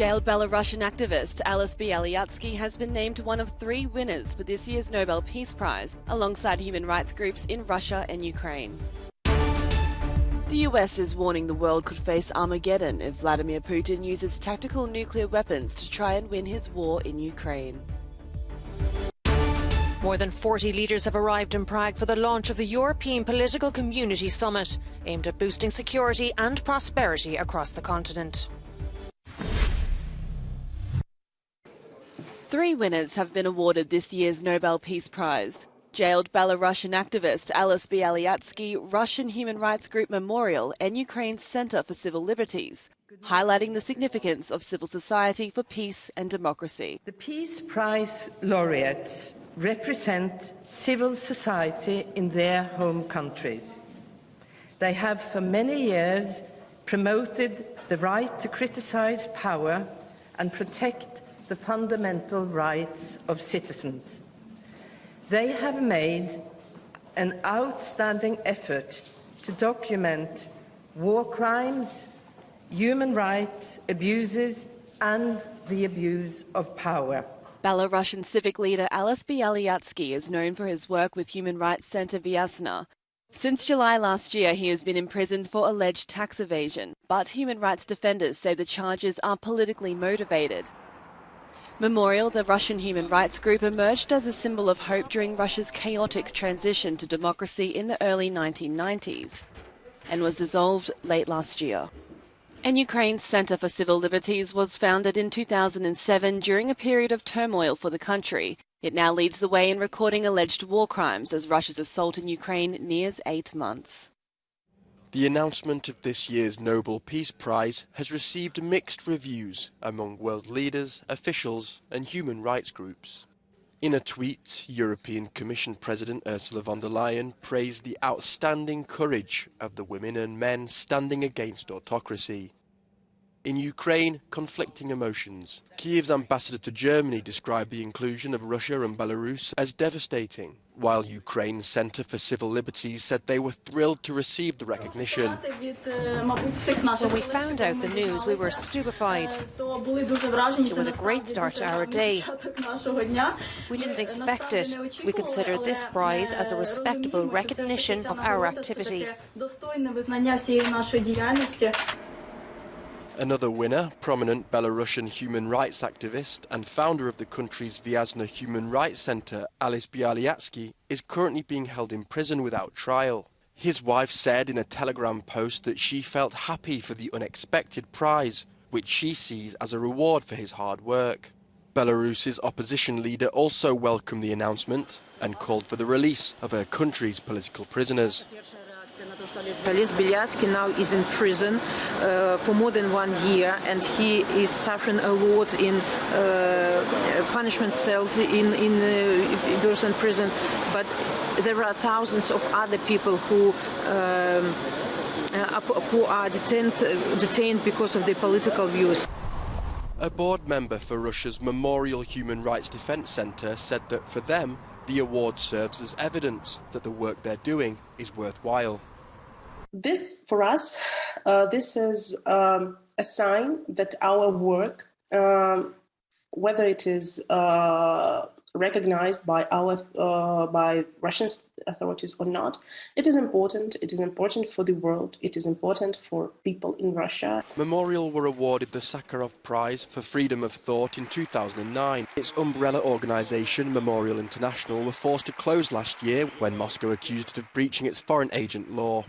Jailed Belarusian activist Alice Bialyatsky has been named one of 3 winners for this year's Nobel Peace Prize, alongside human rights groups in Russia and Ukraine. The US is warning the world could face Armageddon if Vladimir Putin uses tactical nuclear weapons to try and win his war in Ukraine. More than 40 leaders have arrived in Prague for the launch of the European Political Community Summit, aimed at boosting security and prosperity across the continent. 3 winners have been awarded this year's Nobel Peace Prize. Jailed Belarusian activist Alice Bialyatsky, Russian human rights group Memorial and Ukraine's Center for Civil Liberties, highlighting the significance of civil society for peace and democracy. The Peace Prize laureates represent civil society in their home countries. They have for many years promoted the right to criticize power and protect the fundamental rights of citizens. They have made an outstanding effort to document war crimes, human rights abuses, and the abuse of power. Belarusian civic leader Alice Bialyatsky is known for his work with Human Rights Center Vyazna. Since July last year, he has been imprisoned for alleged tax evasion, but human rights defenders say the charges are politically motivated. Memorial, the Russian human rights group, emerged as a symbol of hope during Russia's chaotic transition to democracy in the early 1990s and was dissolved late last year. And Ukraine's Center for Civil Liberties was founded in 2007 during a period of turmoil for the country. It now leads the way in recording alleged war crimes as Russia's assault in Ukraine nears 8 months. The announcement of this year's Nobel Peace Prize has received mixed reviews among world leaders, officials and human rights groups. In a tweet, European Commission President Ursula von der Leyen praised the outstanding courage of the women and men standing against autocracy. In Ukraine, conflicting emotions. Kyiv's ambassador to Germany described the inclusion of Russia and Belarus as devastating, while Ukraine's Center for Civil Liberties said they were thrilled to receive the recognition. When we found out the news, we were stupefied. It was a great start to our day. We didn't expect it. We consider this prize as a respectable recognition of our activity. Another winner, prominent Belarusian human rights activist and founder of the country's Vyazna Human Rights Center, Alice Bialyatsky, is currently being held in prison without trial. His wife said in a Telegram post that she felt happy for the unexpected prize, which she sees as a reward for his hard work. Belarus's opposition leader also welcomed the announcement and called for the release of her country's political prisoners. Alice Bialyatsky now is in prison for more than 1 year, and he is suffering a lot in punishment cells in Belarusian prison. But there are thousands of other people who are detained because of their political views. A board member for Russia's Memorial Human Rights Defense Center said that for them, the award serves as evidence that the work they're doing is worthwhile. This, for us, this is a sign that our work, whether it is recognized by by Russian authorities or not, it is important. It is important for the world. It is important for people in Russia. Memorial were awarded the Sakharov Prize for Freedom of Thought in 2009. Its umbrella organisation, Memorial International, were forced to close last year when Moscow accused it of breaching its foreign agent law.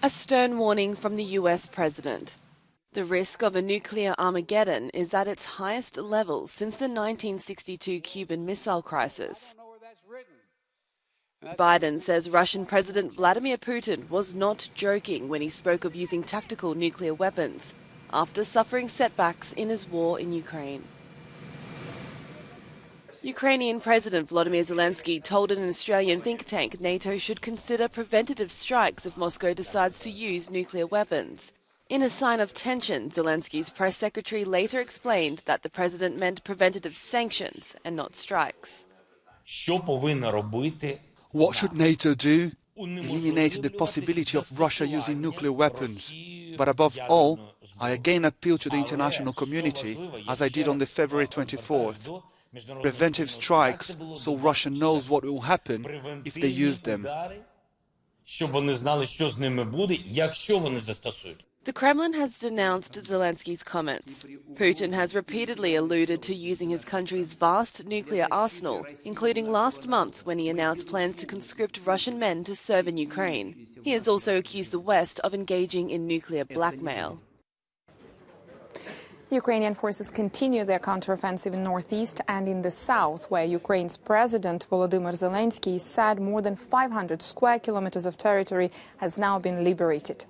A stern warning from the US president. The risk of a nuclear Armageddon is at its highest level since the 1962 Cuban Missile Crisis. Biden says Russian President Vladimir Putin was not joking when he spoke of using tactical nuclear weapons after suffering setbacks in his war in Ukraine. Ukrainian President Volodymyr Zelensky told an Australian think tank NATO should consider preventative strikes if Moscow decides to use nuclear weapons. In a sign of tension, Zelensky's press secretary later explained that the president meant preventative sanctions and not strikes. What should NATO do? eliminated the possibility of Russia using nuclear weapons. But above all, I again appeal to the international community, as I did on the February 24th. Preventive strikes, so Russia knows what will happen if they use them. The Kremlin has denounced Zelensky's comments. Putin has repeatedly alluded to using his country's vast nuclear arsenal, including last month when he announced plans to conscript Russian men to serve in Ukraine. He has also accused the West of engaging in nuclear blackmail. Ukrainian forces continue their counteroffensive in northeast and in the south, where Ukraine's President Volodymyr Zelensky said more than 500 square kilometers of territory has now been liberated.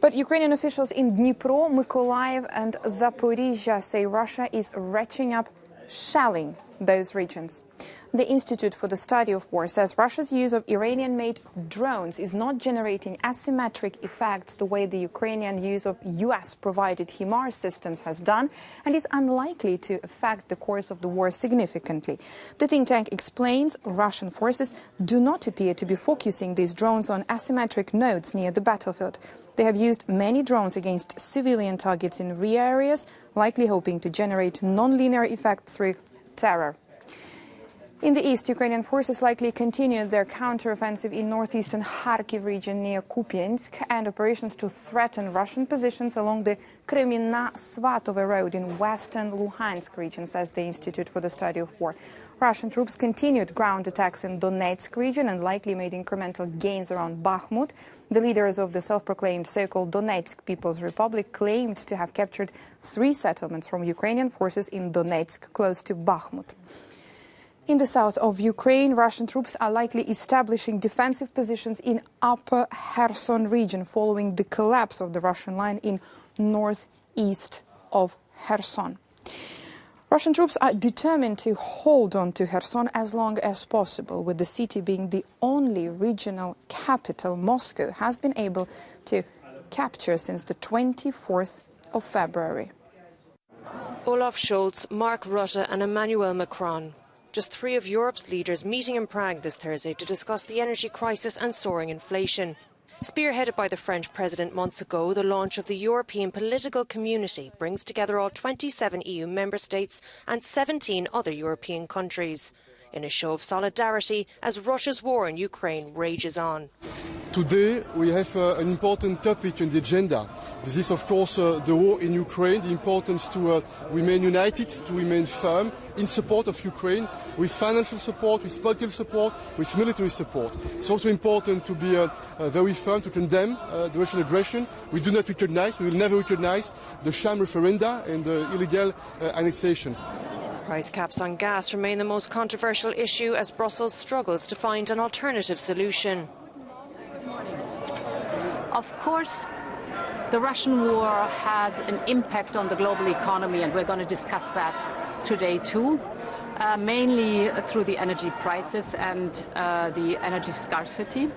But Ukrainian officials in Dnipro, Mykolaiv and Zaporizhzhia say Russia is ratcheting up shelling those regions. The Institute for the Study of War says Russia's use of Iranian-made drones is not generating asymmetric effects the way the Ukrainian use of US-provided HIMARS systems has done, and is unlikely to affect the course of the war significantly. The think tank explains Russian forces do not appear to be focusing these drones on asymmetric nodes near the battlefield. They have used many drones against civilian targets in rear areas, likely hoping to generate non-linear effect through terror. In the east, Ukrainian forces likely continued their counteroffensive in northeastern Kharkiv region near Kupiansk and operations to threaten Russian positions along the Kremina-Svatove road in western Luhansk region, says the Institute for the Study of War. Russian troops continued ground attacks in Donetsk region and likely made incremental gains around Bakhmut. The leaders of the self-proclaimed so-called Donetsk People's Republic claimed to have captured 3 settlements from Ukrainian forces in Donetsk, close to Bakhmut. In the south of Ukraine, Russian troops are likely establishing defensive positions in Upper Kherson region following the collapse of the Russian line in northeast of Kherson. Russian troops are determined to hold on to Kherson as long as possible, with the city being the only regional capital Moscow has been able to capture since the 24th of February. Olaf Scholz, Mark Rutte and Emmanuel Macron. Just 3 of Europe's leaders meeting in Prague this Thursday to discuss the energy crisis and soaring inflation. Spearheaded by the French president months ago, the launch of the European Political Community brings together all 27 EU member states and 17 other European countries, in a show of solidarity as Russia's war in Ukraine rages on. Today we have an important topic on the agenda. This is, of course, the war in Ukraine, the importance to remain united, to remain firm in support of Ukraine, with financial support, with political support, with military support. It's also important to be very firm to condemn the Russian aggression. We do not recognize, we will never recognize the sham referenda and the illegal annexations. Price caps on gas remain the most controversial issue as Brussels struggles to find an alternative solution. Of course, the Russian war has an impact on the global economy, and we're going to discuss that today too, mainly through the energy prices and the energy scarcity.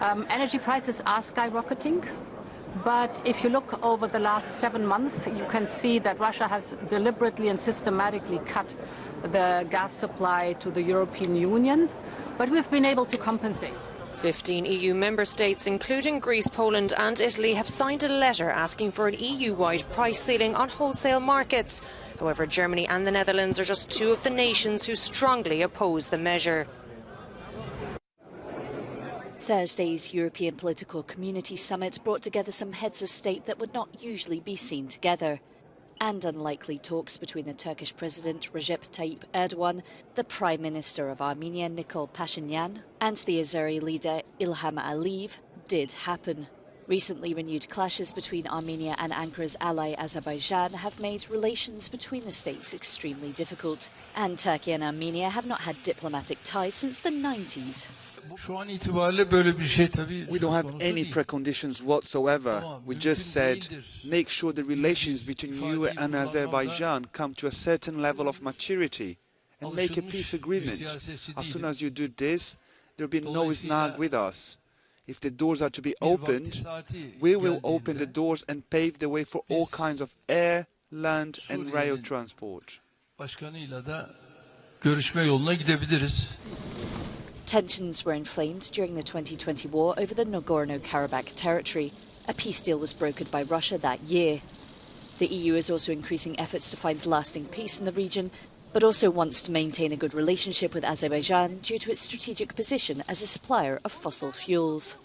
Energy prices are skyrocketing, but if you look over the last 7 months, you can see that Russia has deliberately and systematically cut the gas supply to the European Union, but we've been able to compensate. 15 EU member states, including Greece, Poland and Italy, have signed a letter asking for an EU-wide price ceiling on wholesale markets. However, Germany and the Netherlands are just 2 of the nations who strongly oppose the measure. Thursday's European Political Community Summit brought together some heads of state that would not usually be seen together. And unlikely talks between the Turkish President Recep Tayyip Erdogan, the Prime Minister of Armenia Nikol Pashinyan, and the Azeri leader Ilham Aliyev did happen. Recently renewed clashes between Armenia and Ankara's ally Azerbaijan have made relations between the states extremely difficult. And Turkey and Armenia have not had diplomatic ties since the 90s. We don't have any preconditions whatsoever. We just said, make sure the relations between you and Azerbaijan come to a certain level of maturity and make a peace agreement. As soon as you do this, there will be no snag with us. If the doors are to be opened, we will open the doors and pave the way for all kinds of air, land and rail transport. Tensions were inflamed during the 2020 war over the Nagorno-Karabakh territory. A peace deal was brokered by Russia that year. The EU is also increasing efforts to find lasting peace in the region, but also wants to maintain a good relationship with Azerbaijan due to its strategic position as a supplier of fossil fuels.